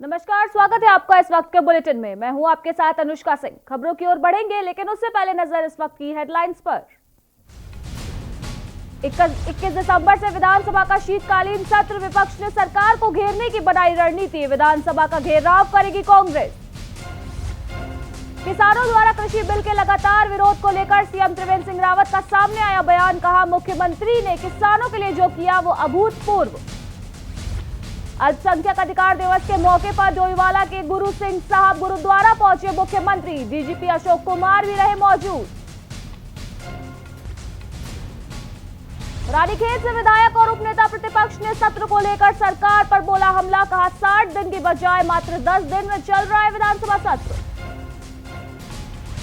नमस्कार, स्वागत है आपका इस वक्त के बुलेटिन में। मैं हूं आपके साथ अनुष्का सिंह। खबरों की ओर बढ़ेंगे, लेकिन उससे पहले नजर इस वक्त की हेडलाइंस पर। 21 दिसंबर से विधानसभा का शीतकालीन सत्र। विपक्ष ने सरकार को घेरने की बनाई रणनीति। विधानसभा का घेराव करेगी कांग्रेस। किसानों द्वारा कृषि बिल के लगातार विरोध को लेकर सीएम त्रिवेंद्र सिंह रावत का सामने आया बयान। कहा, मुख्यमंत्री ने किसानों के लिए जो किया वो अभूतपूर्व। अल्पसंख्यक अधिकार दिवस के मौके पर डोईवाला के गुरु सिंह साहब गुरुद्वारा पहुंचे मुख्यमंत्री। डीजीपी अशोक कुमार भी रहे मौजूद। रानीखेत से विधायक और उपनेता प्रतिपक्ष ने सत्र को लेकर सरकार पर बोला हमला। कहा, 60 दिन की बजाय मात्र 10 दिन में चल रहा है विधानसभा सत्र।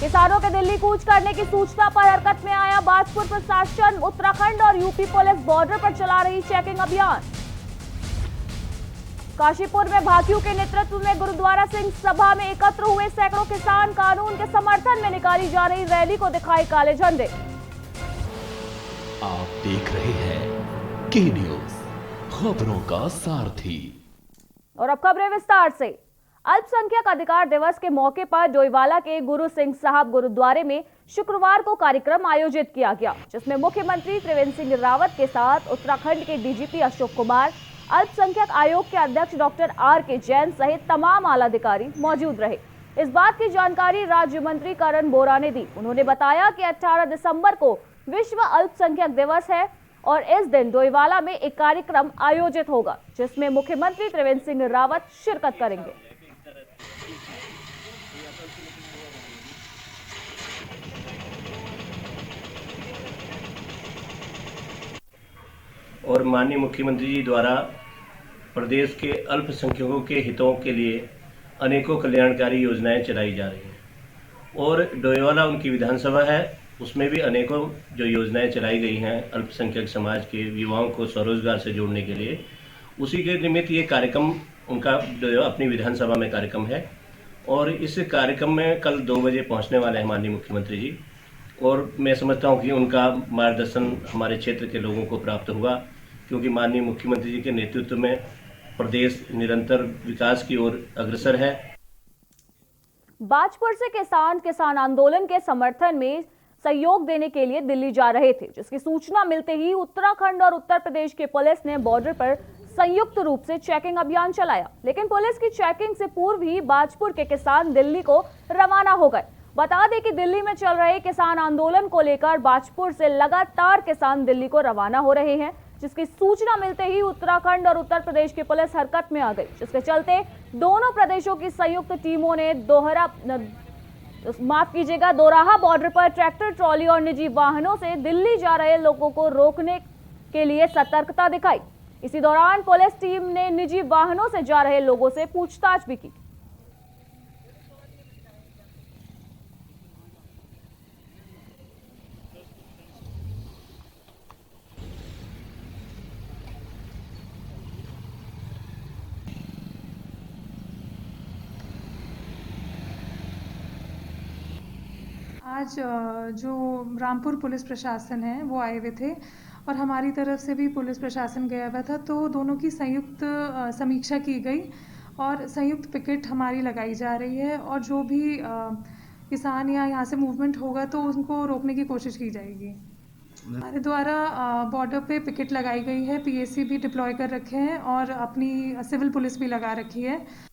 किसानों के दिल्ली कूच करने की सूचना पर हरकत में आया बाजपुर प्रशासन। उत्तराखंड और यूपी पुलिस बॉर्डर पर चला रही चेकिंग अभियान। काशीपुर में भाकियू के नेतृत्व में गुरुद्वारा सिंह सभा में एकत्र हुए सैकड़ों किसान। कानून के समर्थन में निकाली जा रही रैली को दिखाई काले झंडे। आप देख रहे हैं के न्यूज, खबरों का सारथी। और अब खबरें विस्तार से। अल्पसंख्यक अधिकार दिवस के मौके पर डोईवाला के गुरु सिंह साहब गुरुद्वारे में शुक्रवार को कार्यक्रम आयोजित किया गया, जिसमें मुख्यमंत्री त्रिवेंद्र सिंह रावत के साथ उत्तराखंड के डीजीपी अशोक कुमार, अल्पसंख्यक आयोग के अध्यक्ष डॉक्टर आर.के. जैन सहित तमाम आला अधिकारी मौजूद रहे। इस बात की जानकारी राज्य मंत्री करण बोरा ने दी। उन्होंने बताया कि 18 दिसंबर को विश्व अल्पसंख्यक दिवस है और इस दिन डोईवाला में एक कार्यक्रम आयोजित होगा, जिसमें मुख्यमंत्री त्रिवेंद्र सिंह रावत शिरकत करेंगे। और माननीय मुख्यमंत्री जी द्वारा प्रदेश के अल्पसंख्यकों के हितों के लिए अनेकों कल्याणकारी योजनाएं चलाई जा रही हैं और डोईवाला उनकी विधानसभा है, उसमें भी अनेकों जो योजनाएं चलाई गई हैं अल्पसंख्यक समाज के युवाओं को स्वरोजगार से जोड़ने के लिए, उसी के निमित्त ये कार्यक्रम उनका अपनी विधानसभा में कार्यक्रम है। और इस कार्यक्रम में कल 2 बजे पहुँचने वाले हैं माननीय मुख्यमंत्री जी, और मैं समझता हूँ कि उनका मार्गदर्शन हमारे क्षेत्र के लोगों को प्राप्त हुआ, क्योंकि माननीय मुख्यमंत्री जी के नेतृत्व में प्रदेश निरंतर विकास की ओर अग्रसर है। बाजपुर से किसान आंदोलन के समर्थन में सहयोग देने के लिए दिल्ली जा रहे थे, जिसकी सूचना मिलते ही उत्तराखंड और उत्तर प्रदेश की पुलिस ने बॉर्डर पर संयुक्त रूप से चेकिंग अभियान चलाया। लेकिन पुलिस की चेकिंग से पूर्व ही बाजपुर के किसान दिल्ली को रवाना हो गए। बता दें कि दिल्ली में चल रहे किसान आंदोलन को लेकर बाजपुर से लगातार किसान दिल्ली को रवाना हो रहे हैं, जिसकी सूचना मिलते ही उत्तराखंड और उत्तर प्रदेश की पुलिस हरकत में आ गई, जिसके चलते दोनों प्रदेशों की संयुक्त टीमों ने दोराहा बॉर्डर पर ट्रैक्टर, ट्रॉली और निजी वाहनों से दिल्ली जा रहे लोगों को रोकने के लिए सतर्कता दिखाई। इसी दौरान पुलिस टीम ने निजी वाहनों से जा रहे लोगों से पूछताछ भी की। आज जो रामपुर पुलिस प्रशासन है वो आए हुए थे और हमारी तरफ से भी पुलिस प्रशासन गया हुआ था, तो दोनों की संयुक्त समीक्षा की गई और संयुक्त पिकेट हमारी लगाई जा रही है और जो भी किसान या यहाँ से मूवमेंट होगा तो उनको रोकने की कोशिश की जाएगी। हमारे द्वारा बॉर्डर पे पिकेट लगाई गई है, पीएसी भी डिप्लॉय कर रखे हैं और अपनी सिविल पुलिस भी लगा रखी है।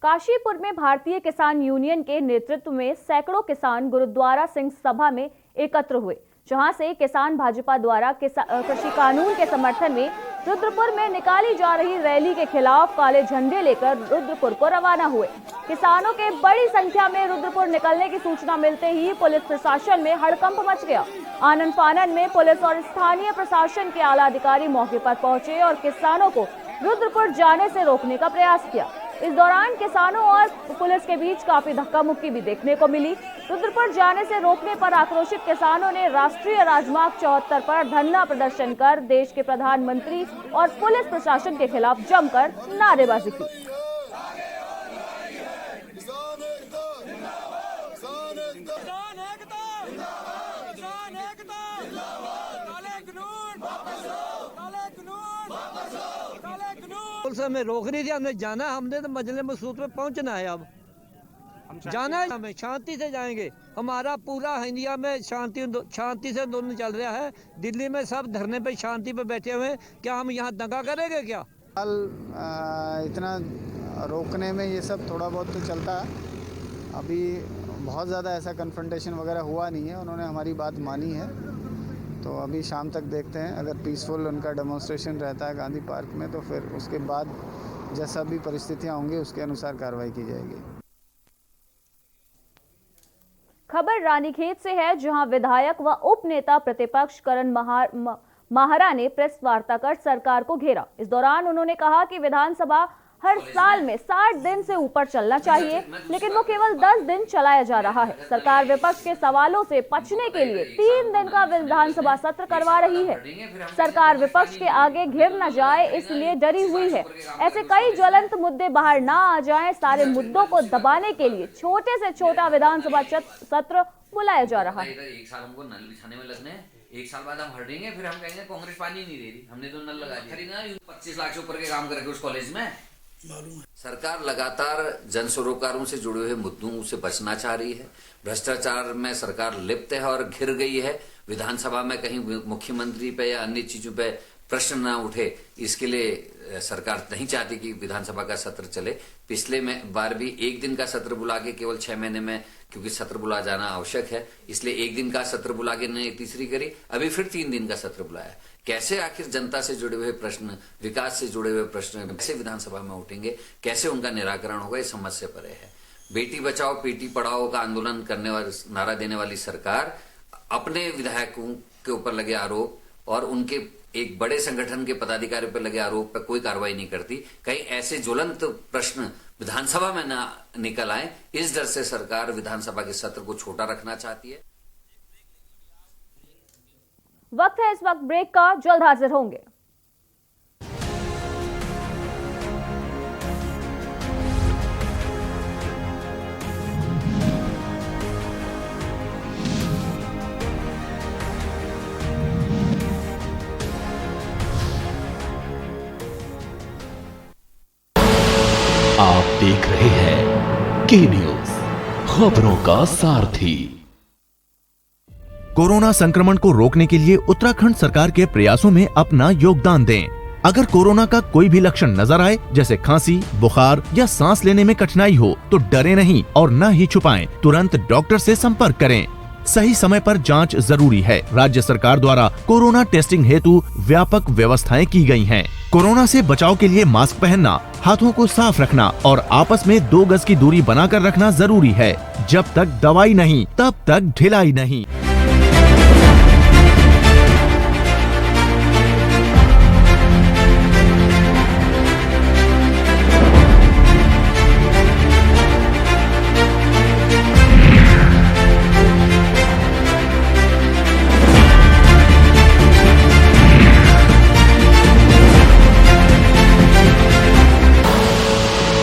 काशीपुर में भारतीय किसान यूनियन के नेतृत्व में सैकड़ों किसान गुरुद्वारा सिंह सभा में एकत्र हुए, जहां से किसान भाजपा द्वारा कृषि कानून के समर्थन में रुद्रपुर में निकाली जा रही रैली के खिलाफ काले झंडे लेकर रुद्रपुर को रवाना हुए। किसानों के बड़ी संख्या में रुद्रपुर निकलने की सूचना मिलते ही पुलिस प्रशासन में हड़कंप मच गया। आनन फानन में पुलिस और स्थानीय प्रशासन के आला अधिकारी मौके पर पहुंचे और किसानों को रुद्रपुर जाने से रोकने का प्रयास किया। इस दौरान किसानों और पुलिस के बीच काफी धक्का मुक्की भी देखने को मिली। रुद्रपुर जाने से रोकने पर आक्रोशित किसानों ने राष्ट्रीय राजमार्ग 74 पर धरना प्रदर्शन कर देश के प्रधानमंत्री और पुलिस प्रशासन के खिलाफ जमकर नारेबाजी की। हमें रोक नहीं दिया, हमने जाना, हमने तो मजलिस मकसूद पे पहुंचना है। अब जाना है, हमें शांति से जाएंगे। हमारा पूरा इंडिया में शांति से आंदोलन चल रहा है। दिल्ली में सब धरने पे शांति पे बैठे हुए हैं, क्या हम यहाँ दंगा करेंगे क्या? इतना रोकने में ये सब थोड़ा बहुत तो चलता है, अभी बहुत ज़्यादा ऐसा कन्फ्रंटेशन वगैरह हुआ नहीं है। उन्होंने हमारी बात मानी है, तो अभी शाम तक देखते हैं। अगर पीसफुल उनका डेमोन्स्ट्रेशन रहता है गांधी पार्क में, तो फिर उसके बाद जैसा भी परिस्थितियां होंगी उसके अनुसार कार्रवाई की जाएगी। खबर रानीखेत से है, जहां विधायक व उप नेता प्रतिपक्ष करण माहरा ने प्रेस वार्ता कर सरकार को घेरा। इस दौरान उन्होंने कहा कि विधानसभा हर साल में 60 दिन से ऊपर चलना चाहिए, लेकिन वो केवल 10 दिन चलाया जा रहा है। सरकार विपक्ष के सवालों से बचने के लिए 3 दिन का विधानसभा सत्र करवा रही है। सरकार विपक्ष के आगे घिर न जाए, इसलिए डरी हुई है। ऐसे कई ज्वलंत मुद्दे बाहर ना आ जाएं, सारे मुद्दों को दबाने के लिए छोटे से छोटा विधानसभा सत्र बुलाया जा रहा है। एक साल हमको नल बिछाने में लगने, 1 साल बाद हम हटेंगे, फिर हम कहेंगे कांग्रेस पानी नहीं दे रही, हमने तो नल लगा दिया। 25 लाख से ऊपर के काम करके उस कॉलेज में सरकार लगातार जन सरोकारों से जुड़े हुए मुद्दों से बचना चाह रही है। भ्रष्टाचार में सरकार लिप्त है और घिर गई है। विधानसभा में कहीं मुख्यमंत्री पे या अन्य चीजों पे प्रश्न न उठे, इसके लिए सरकार नहीं चाहती कि विधानसभा का सत्र चले। पिछले बार भी 1 दिन का सत्र बुला के केवल 6 महीने में, क्योंकि सत्र बुला जाना आवश्यक है, इसलिए 1 दिन का सत्र बुला के ने तीसरी करी, अभी फिर 3 दिन का सत्र बुलाया। कैसे आखिर जनता से जुड़े हुए प्रश्न, विकास से जुड़े हुए प्रश्न कैसे विधानसभा में उठेंगे, कैसे उनका निराकरण होगा, इस समझ से परे है। बेटी बचाओ बेटी पढ़ाओ का आंदोलन करने वाली, नारा देने वाली सरकार अपने विधायकों के ऊपर लगे आरोप और उनके एक बड़े संगठन के पदाधिकारियों पर लगे आरोप पर कोई कार्रवाई नहीं करती। कहीं ऐसे ज्वलंत प्रश्न विधानसभा में ना निकल आए, इस डर से सरकार विधानसभा के सत्र को छोटा रखना चाहती है। वक्त है इस वक्त ब्रेक का, जल्द हाजिर होंगे। आप देख रहे हैं के न्यूज, खबरों का सारथी। कोरोना संक्रमण को रोकने के लिए उत्तराखंड सरकार के प्रयासों में अपना योगदान दें। अगर कोरोना का कोई भी लक्षण नजर आए, जैसे खांसी, बुखार या सांस लेने में कठिनाई हो, तो डरे नहीं और न ही छुपाएं, तुरंत डॉक्टर से संपर्क करें। सही समय पर जांच जरूरी है। राज्य सरकार द्वारा कोरोना टेस्टिंग हेतु व्यापक व्यवस्थाएं की गई हैं। कोरोना से बचाव के लिए मास्क पहनना, हाथों को साफ रखना और आपस में 2 गज की दूरी बनाकर रखना जरूरी है। जब तक दवाई नहीं, तब तक ढिलाई नहीं।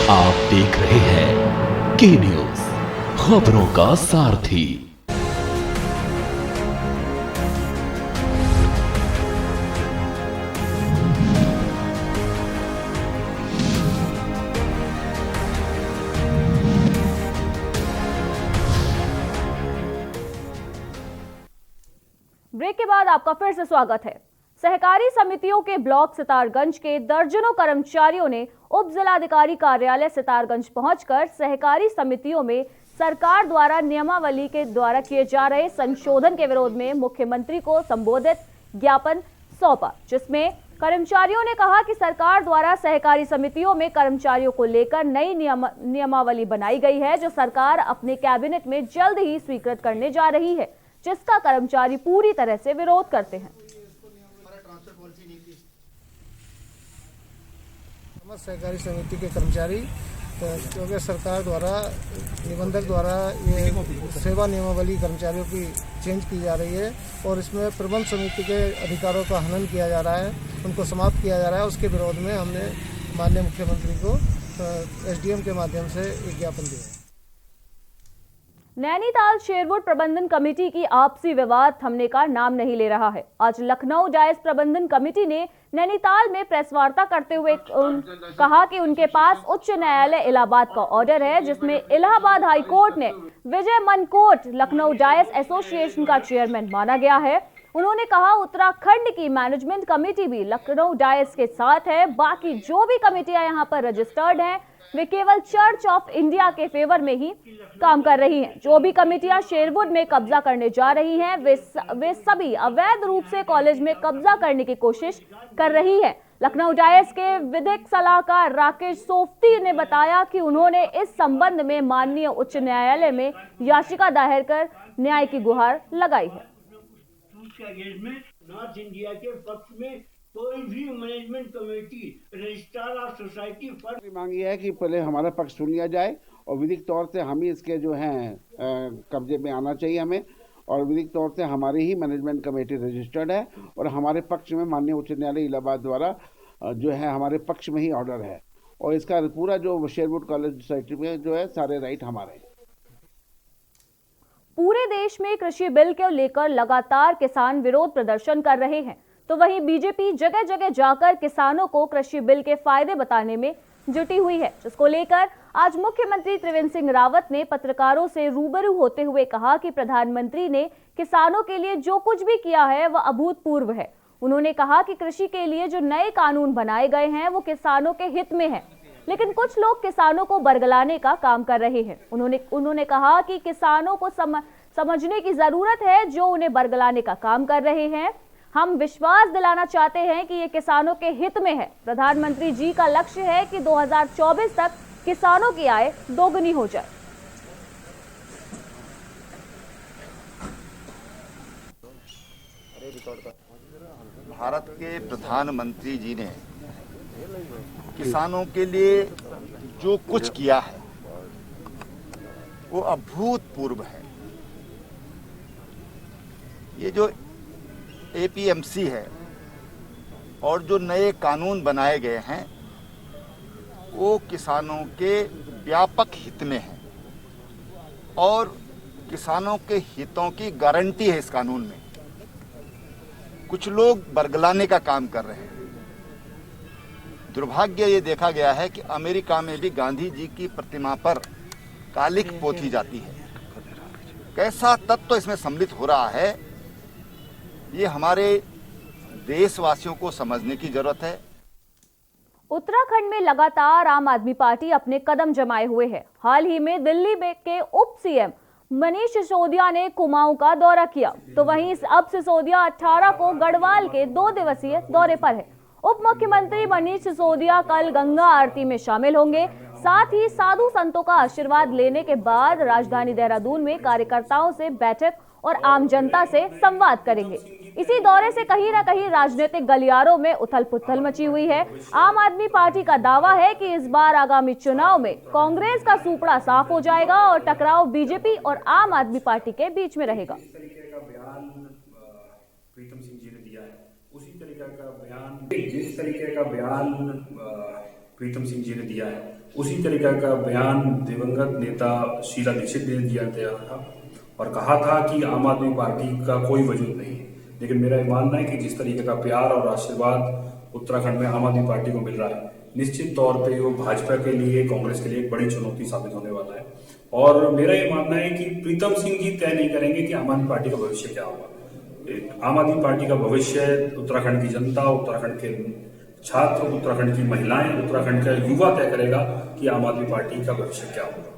आप देख रहे हैं के न्यूज, खबरों का सारथी। ब्रेक के बाद आपका फिर से स्वागत है। सहकारी समितियों के ब्लॉक सितारगंज के दर्जनों कर्मचारियों ने उप जिलाधिकारी कार्यालय सितारगंज पहुंचकर सहकारी समितियों में सरकार द्वारा नियमावली के द्वारा किए जा रहे संशोधन के विरोध में मुख्यमंत्री को संबोधित ज्ञापन सौंपा, जिसमें कर्मचारियों ने कहा कि सरकार द्वारा सहकारी समितियों में कर्मचारियों को लेकर नई नियमावली बनाई गई है, जो सरकार अपने कैबिनेट में जल्द ही स्वीकृत करने जा रही है, जिसका कर्मचारी पूरी तरह से विरोध करते हैं। सहकारी समिति के कर्मचारी, क्योंकि सरकार द्वारा निबंधक द्वारा ये सेवा नियमावली कर्मचारियों की चेंज की जा रही है और इसमें प्रबंध समिति के अधिकारों का हनन किया जा रहा है, उनको समाप्त किया जा रहा है। उसके विरोध में हमने माननीय मुख्यमंत्री को एसडीएम के माध्यम से एक ज्ञापन दिया। नैनीताल शेरवुड प्रबंधन कमेटी की आपसी विवाद थमने का नाम नहीं ले रहा है। आज लखनऊ जायज प्रबंधन कमेटी ने नैनीताल में प्रेस वार्ता करते हुए कहा कि उनके पास उच्च न्यायालय इलाहाबाद का ऑर्डर है, जिसमें इलाहाबाद हाई कोर्ट ने विजय मनकोट लखनऊ जायज एसोसिएशन का चेयरमैन माना गया है। उन्होंने कहा उत्तराखंड की मैनेजमेंट कमेटी भी लखनऊ जायज के साथ है। बाकी जो भी कमेटियां यहाँ पर रजिस्टर्ड हैं वे केवल चर्च ऑफ इंडिया के फेवर में ही काम कर रही हैं। जो भी कमेटियां शेरवुड में कब्जा करने जा रही हैं वे सभी अवैध रूप से कॉलेज में कब्जा करने की कोशिश कर रही है। लखनऊ जायज के विधिक सलाहकार राकेश सोफ्ती ने बताया कि उन्होंने इस संबंध में माननीय उच्च न्यायालय में याचिका दायर कर न्याय की गुहार लगाई है। नॉर्थ इंडिया के पक्ष में कोई भी management committee registrar of society पर मांगी है कि पहले हमारा पक्ष सुन लिया जाए और विधिक तौर से हम ही इसके जो हैं कब्जे में आना चाहिए हमें, और विधिक तौर से हमारी ही मैनेजमेंट कमेटी रजिस्टर्ड है और हमारे पक्ष में माननीय उच्च न्यायालय इलाहाबाद द्वारा जो है हमारे पक्ष में ही ऑर्डर है और इसका पूरा जो शेरवुड कॉलेज सोसाइटी में जो है सारे राइट हमारे हैं। पूरे देश में कृषि बिल को लेकर लगातार किसान विरोध प्रदर्शन कर रहे हैं, तो वहीं बीजेपी जगह जगह जाकर किसानों को कृषि बिल के फायदे बताने में जुटी हुई है, जिसको लेकर आज मुख्यमंत्री त्रिवेंद्र सिंह रावत ने पत्रकारों से रूबरू होते हुए कहा कि प्रधानमंत्री ने किसानों के लिए जो कुछ भी किया है वह अभूतपूर्व है। उन्होंने कहा कि कृषि के लिए जो नए कानून बनाए गए हैं वो किसानों के हित में है, लेकिन कुछ लोग किसानों को बरगलाने का काम कर रहे हैं। उन्होंने कहा कि किसानों को समझने की जरूरत है जो उन्हें बरगलाने का काम कर रहे हैं। हम विश्वास दिलाना चाहते हैं कि ये किसानों के हित में है। प्रधानमंत्री जी का लक्ष्य है कि 2024 तक किसानों की आय दोगुनी हो जाए। भारत के प्रधानमंत्री जी ने किसानों के लिए जो कुछ किया है वो अभूतपूर्व है। ये जो एपीएमसी है और जो नए कानून बनाए गए हैं वो किसानों के व्यापक हित में है और किसानों के हितों की गारंटी है इस कानून में। कुछ लोग बरगलाने का काम कर रहे हैं। दुर्भाग्य ये देखा गया है कि अमेरिका में भी गांधी जी की प्रतिमा पर कालिख पोती जाती है। कैसा तत्व इसमें सम्मिलित हो रहा है ये हमारे देशवासियों को समझने की जरूरत है। उत्तराखंड में लगातार आम आदमी पार्टी अपने कदम जमाए हुए है। हाल ही में दिल्ली के उप सीएम मनीष सिसोदिया ने कुमाऊं का दौरा किया, तो वहीं अब सिसोदिया 18 को गढ़वाल के 2 दिवसीय दौरे पर है। उप मुख्यमंत्री मनीष सिसोदिया कल गंगा आरती में शामिल होंगे। साथ ही साधु संतों का आशीर्वाद लेने के बाद राजधानी देहरादून में कार्यकर्ताओं से बैठक और आम जनता से संवाद करेंगे। इसी दौरे से कहीं न कहीं राजनीतिक गलियारों में उथल पुथल मची हुई है। आम आदमी पार्टी का दावा है कि इस बार आगामी चुनाव में कांग्रेस का सूपड़ा साफ हो जाएगा और टकराव बीजेपी और आम आदमी पार्टी के बीच में रहेगा। प्रीतम सिंह जी ने दिया है उसी तरीके का बयान, जिस तरीके का बयान प्रीतम सिंह जी ने दिया है उसी तरीके का बयान दिवंगत नेता शीला दीक्षित ने दिया था और कहा था कि आम आदमी पार्टी का कोई वजूद नहीं है। लेकिन मेरा ये मानना है कि जिस तरीके का प्यार और आशीर्वाद उत्तराखंड में आम आदमी पार्टी को मिल रहा है, निश्चित तौर पे वो भाजपा के लिए, कांग्रेस के लिए एक बड़ी चुनौती साबित होने वाला है। और मेरा ये मानना है कि प्रीतम सिंह जी तय नहीं करेंगे कि आम आदमी पार्टी का भविष्य क्या होगा। आम आदमी पार्टी का भविष्य उत्तराखंड की जनता, उत्तराखंड के छात्र, उत्तराखंड की महिलाएं, उत्तराखंड का युवा तय करेगा कि आम आदमी पार्टी का भविष्य क्या होगा।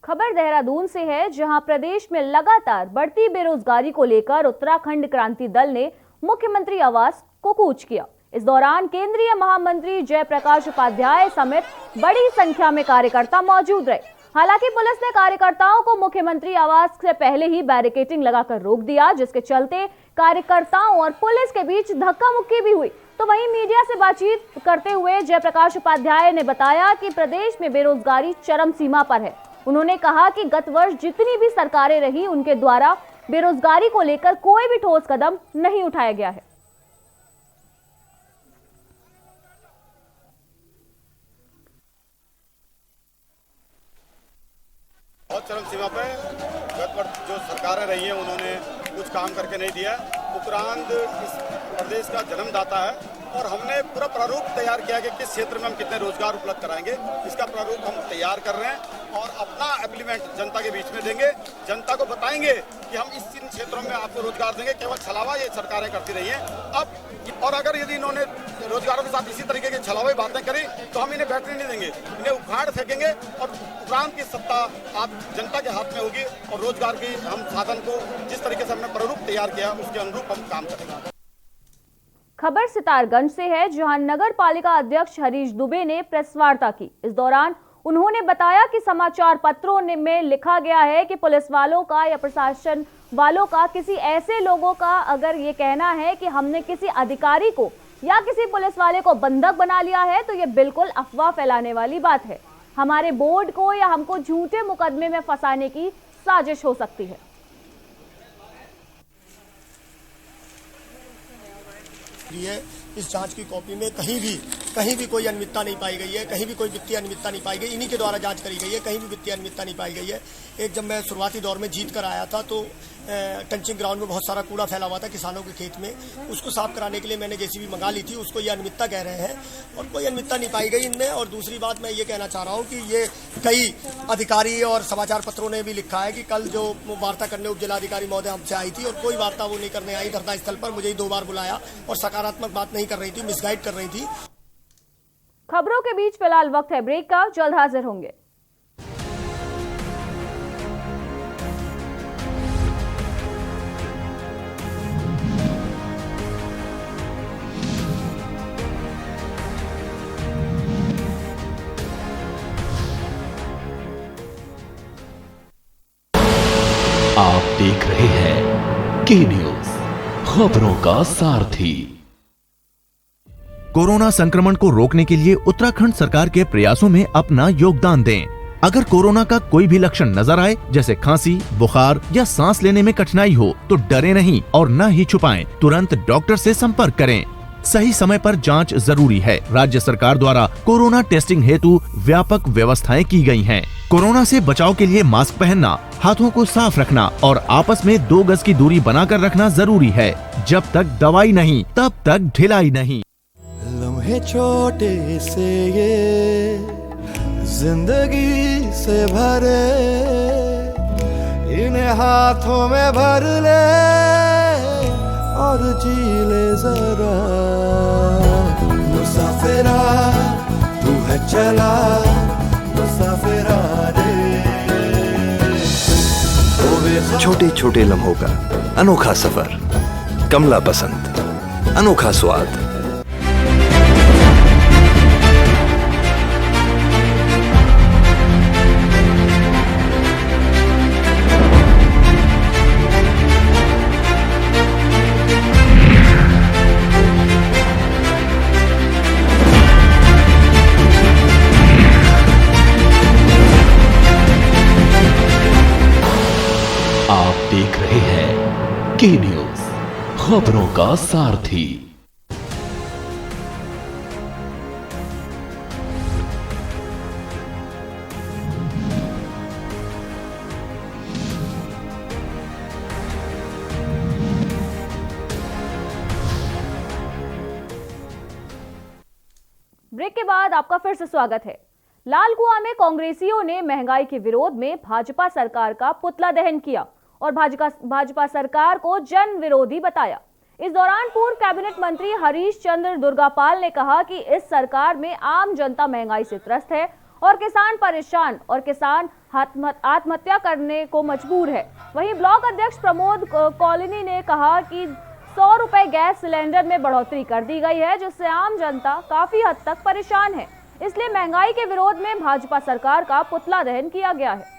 खबर देहरादून से है, जहां प्रदेश में लगातार बढ़ती बेरोजगारी को लेकर उत्तराखंड क्रांति दल ने मुख्यमंत्री आवास को कूच किया। इस दौरान केंद्रीय महामंत्री जयप्रकाश उपाध्याय समेत बड़ी संख्या में कार्यकर्ता मौजूद रहे। हालांकि पुलिस ने कार्यकर्ताओं को मुख्यमंत्री आवास से पहले ही बैरिकेडिंग लगाकर रोक दिया, जिसके चलते कार्यकर्ताओं और पुलिस के बीच धक्का मुक्की भी हुई। तो वहीं मीडिया से बातचीत करते हुए जयप्रकाश उपाध्याय ने बताया कि प्रदेश में बेरोजगारी चरम सीमा पर है। उन्होंने कहा कि गत वर्ष जितनी भी सरकारें रही उनके द्वारा बेरोजगारी को लेकर कोई भी ठोस कदम नहीं उठाया गया है। बहुत बहुत चरम सीमा पे गत वर्ष जो सरकारें रही हैं उन्होंने कुछ काम करके नहीं दिया। उपरांत इस प्रदेश का जन्मदाता है और हमने पूरा प्रारूप तैयार किया कि किस क्षेत्र में हम कितने रोजगार उपलब्ध कराएंगे। इसका प्रारूप हम तैयार कर रहे हैं और अपना एप्लीमेंट जनता के बीच में देंगे। जनता को बताएंगे कि हम इस इन क्षेत्रों में आपको रोजगार देंगे। केवल छलावा ये सरकारें करती रही हैं। अब और अगर यदि इन्होंने रोजगारों के साथ इसी तरीके की छलावाई बातें करी तो हम इन्हें बैठने नहीं देंगे, इन्हें उखाड़ फेंकेंगे और उपरांत की सत्ता आप जनता के हाथ में होगी और रोजगार की हम साधन को जिस तरीके से हमने प्रारूप तैयार किया उसके अनुरूप हम काम करेंगे। खबर सितारगंज से है, जहां नगर पालिका अध्यक्ष हरीश दुबे ने प्रेस वार्ता की। इस दौरान उन्होंने बताया कि समाचार पत्रों में लिखा गया है कि पुलिस वालों का या प्रशासन वालों का किसी ऐसे लोगों का अगर ये कहना है कि हमने किसी अधिकारी को या किसी पुलिस वाले को बंधक बना लिया है तो ये बिल्कुल अफवाह फैलाने वाली बात है। हमारे बोर्ड को या हमको झूठे मुकदमे में फंसाने की साजिश हो सकती है। इस जांच की कॉपी में कहीं भी कोई अनियमितता नहीं पाई गई है, कहीं भी कोई वित्तीय अनियमितता नहीं पाई गई। इन्हीं के द्वारा जांच करी गई है, कहीं भी वित्तीय अनियमितता नहीं पाई गई है। एक जब मैं शुरुआती दौर में जीत कर आया था तो टंचिंग ग्राउंड में बहुत सारा कूड़ा फैला हुआ था किसानों के खेत में, उसको साफ कराने के लिए मैंने जेसीबी मंगा ली थी। उसको ये अनियमितता कह रहे हैं और कोई अनियमितता नहीं पाई गई इनमें। और दूसरी बात मैं ये कहना चाह रहा हूँ कि ये कई अधिकारी और समाचार पत्रों ने भी लिखा है कि कल जो वार्ता करने उप जिलाधिकारी महोदय हमसे आई थी और कोई वार्ता वो नहीं करने आई धरना स्थल पर, मुझे 2 बार बुलाया और सकारात्मक बात नहीं कर रही थी, मिसगाइड कर रही थी। खबरों के बीच फिलहाल वक्त है ब्रेक का, जल्द हाजिर होंगे। आप देख रहे हैं के न्यूज, खबरों का सारथी। कोरोना संक्रमण को रोकने के लिए उत्तराखंड सरकार के प्रयासों में अपना योगदान दें। अगर कोरोना का कोई भी लक्षण नजर आए जैसे खांसी, बुखार या सांस लेने में कठिनाई हो तो डरे नहीं और न ही छुपाएं, तुरंत डॉक्टर से संपर्क करें। सही समय पर जांच जरूरी है। राज्य सरकार द्वारा कोरोना टेस्टिंग हेतु व्यापक व्यवस्थाएं की गई हैं। कोरोना से बचाव के लिए मास्क पहनना, हाथों को साफ रखना और आपस में 2 गज की दूरी बनाकर रखना जरूरी है। जब तक दवाई नहीं तब तक ढिलाई नहीं। लम्हे छोटे से ये जिंदगी से भरे, इन्हें हाथों में भर ले और जी ले जरा। मुसाफिरा तू है चला, मुसाफिरा रे। छोटे छोटे लम्हों का अनोखा सफर, कमला पसंद, अनोखा स्वाद। आप देख रहे हैं के न्यूज, खबरों का सारथी। ब्रेक के बाद आपका फिर से स्वागत है। लालकुआं में कांग्रेसियों ने महंगाई के विरोध में भाजपा सरकार का पुतला दहन किया और भाजपा सरकार को जन विरोधी बताया। इस दौरान पूर्व कैबिनेट मंत्री हरीश चंद्र दुर्गापाल ने कहा कि इस सरकार में आम जनता महंगाई से त्रस्त है और किसान परेशान और किसान आत्महत्या करने को मजबूर है। वहीं ब्लॉक अध्यक्ष प्रमोद कॉलोनी ने कहा कि 100 रुपए गैस सिलेंडर में बढ़ोतरी कर दी गई है, जिससे आम जनता काफी हद तक परेशान है। इसलिए महंगाई के विरोध में भाजपा सरकार का पुतला दहन किया गया है।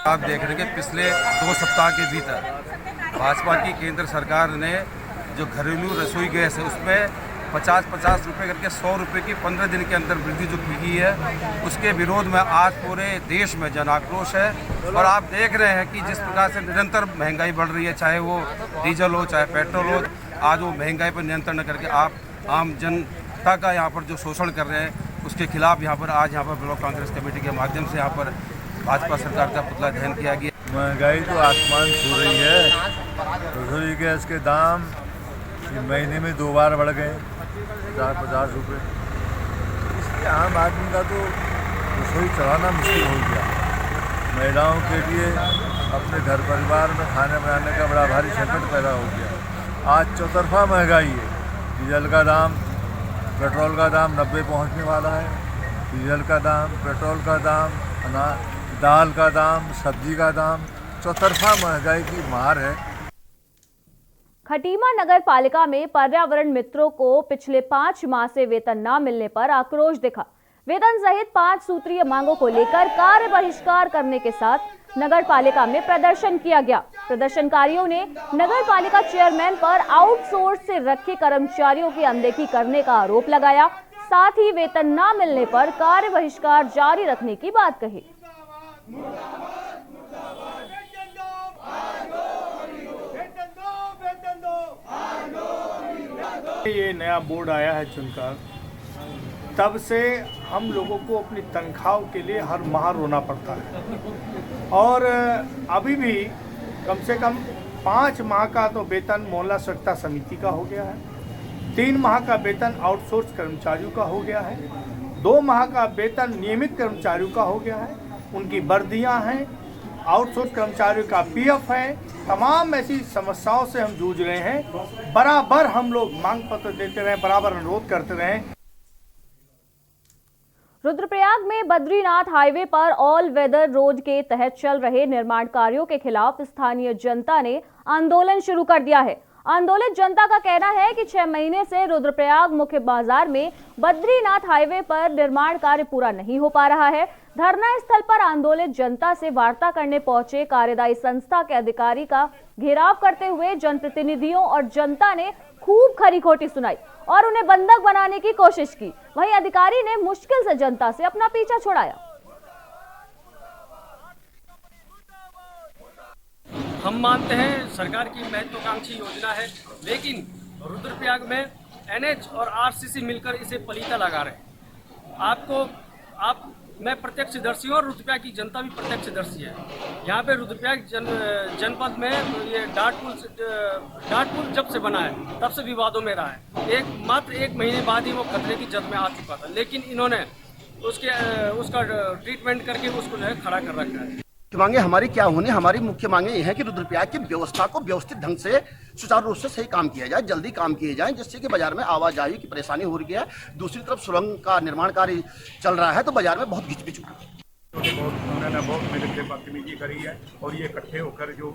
आप देख रहे हैं कि पिछले 2 सप्ताह के भीतर भाजपा की केंद्र सरकार ने जो घरेलू रसोई गैस है उसमें 50-50 रुपये करके 100 रुपये की 15 दिन के अंदर वृद्धि जो की गई है, उसके विरोध में आज पूरे देश में जन आक्रोश है। और आप देख रहे हैं कि जिस प्रकार से निरंतर महंगाई बढ़ रही है, चाहे वो डीजल हो चाहे पेट्रोल हो, आज वो महंगाई पर नियंत्रण करके आप आम जनता का यहाँ पर जो शोषण कर रहे हैं, उसके खिलाफ यहाँ पर आज यहाँ पर ब्लॉक कांग्रेस कमेटी के माध्यम से यहाँ पर भाजपा सरकार का पुतला दहन किया गया। महंगाई तो आसमान छू रही है। रसोई गैस के दाम महीने में 2 बार बढ़ गए 50 रुपये। इसलिए आम आदमी का तो रसोई चलाना मुश्किल हो गया। महिलाओं के लिए अपने घर परिवार में खाने बनाने का बड़ा भारी संकट पैदा हो गया। आज चौतरफा महंगाई है। डीजल का दाम, पेट्रोल का दाम 90 पहुंचने वाला है। डीजल का दाम, पेट्रोल का दाम, दाल का दाम, सब्जी का दाम, चौतरफा महंगाई की मार है। खटीमा नगर पालिका में पर्यावरण मित्रों को पिछले 5 माह से वेतन न मिलने पर आक्रोश दिखा। वेतन सहित 5 सूत्रीय मांगों को लेकर कार्य बहिष्कार करने के साथ नगर पालिका में प्रदर्शन किया गया। प्रदर्शनकारियों ने नगर पालिका चेयरमैन पर आउटसोर्स से रखे कर्मचारियों की अनदेखी करने का आरोप लगाया। साथ ही वेतन न मिलने पर कार्य बहिष्कार जारी रखने की बात कही। ये नया बोर्ड आया है चुनकर, तब से हम लोगों को अपनी तनख्वाहों के लिए हर माह रोना पड़ता है। और अभी भी कम से कम 5 माह का तो वेतन मोहल्ला स्वच्छता समिति का हो गया है, 3 माह का वेतन आउटसोर्स कर्मचारियों का हो गया है, 2 माह का वेतन नियमित कर्मचारियों का हो गया है, उनकी वर्दियां हैं, आउटसोर्स कर्मचारियों का पीएफ है। तमाम ऐसी समस्याओं से हम जूझ रहे हैं। बराबर हम लोग मांग पत्र देते रहे, बराबर अनुरोध करते रहे। रुद्रप्रयाग में बद्रीनाथ हाईवे पर ऑल वेदर रोड के तहत चल रहे निर्माण कार्यों के खिलाफ स्थानीय जनता ने आंदोलन शुरू कर दिया है। आंदोलित जनता का कहना है कि 6 महीने से रुद्रप्रयाग मुख्य बाजार में बद्रीनाथ हाईवे पर निर्माण कार्य पूरा नहीं हो पा रहा है। धरना स्थल पर आंदोलित जनता से वार्ता करने पहुंचे कार्यदायी संस्था के अधिकारी का घेराव करते हुए जनप्रतिनिधियों और जनता ने खूब खरी खोटी सुनाई और उन्हें बंधक बनाने की कोशिश की। वहीं अधिकारी ने मुश्किल से जनता से अपना पीछा छुड़ाया। हम मानते हैं सरकार की महत्वाकांक्षी योजना है, लेकिन रुद्रप्रयाग में एनएच और आरसीसी मिलकर इसे पलीता लगा रहे हैं। मैं प्रत्यक्षदर्शी हूं और रुद्रप्रयाग की जनता भी प्रत्यक्षदर्शी है। यहाँ पे रुद्रप्रयाग जनपद में ये डाट पुल जब से बना है तब से विवादों में रहा है। मात्र 1 महीने बाद ही वो खतरे की जद में आ चुका था, लेकिन इन्होंने उसका ट्रीटमेंट करके उसको जो है खड़ा कर रखा है। मांगे हमारी क्या होनी, हमारी मुख्य मांगे ये है कि रुद्रप्रयाग की व्यवस्था को व्यवस्थित ढंग से सुचारू रूप से सही काम किया जाए, जल्दी काम किए जाए, जिससे कि बाजार में आवाजाही की परेशानी हो रही है। दूसरी तरफ सुरंग का निर्माण कार्य चल रहा है तो बाजार में बहुत घिचपिच हो रही है। उन्होंने बहुत मेरे से बदतमीजी करी है और ये इकट्ठे होकर जो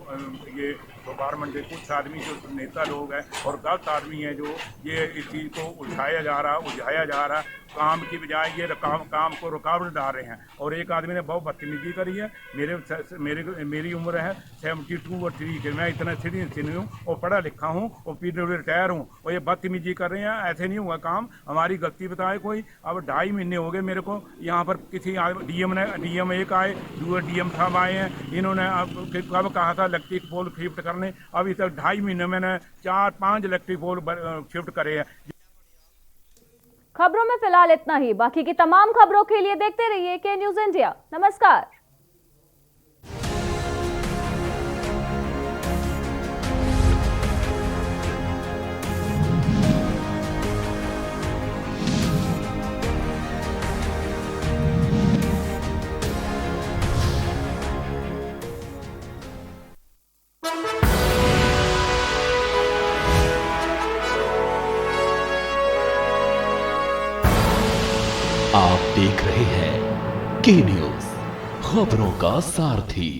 ये गवर्नमेंट के कुछ आदमी जो नेता लोग हैं और गलत आदमी हैं जो ये इस चीज़ को उलझाया जा रहा है, काम की बजाय ये काम को रुकावट डाल रहे हैं। और एक आदमी ने बहुत बदतमीजी करी है। मेरी उम्र है 72 और 3 की, मैं इतना सीनियर हूँ और पढ़ा लिखा हूँ और PW रिटायर हूँ और ये बदतमीजी कर रहे हैं। ऐसे नहीं हुआ काम, हमारी गलती बताए कोई। अब 2.5 महीने हो गए मेरे को यहाँ पर किसी डीएम एक आए, दूसरे डीएम साहब आए हैं। इन्होंने कब कहा था इलेक्ट्रिक पोल शिफ्ट करने, अभी तक 2.5 महीने मैंने 4-5 इलेक्ट्रिक पोल शिफ्ट करे हैं। खबरों में फिलहाल इतना ही। बाकी की तमाम खबरों के लिए देखते रहिए के न्यूज इंडिया। नमस्कार। आप देख रहे हैं के न्यूज, खबरों का सारथी।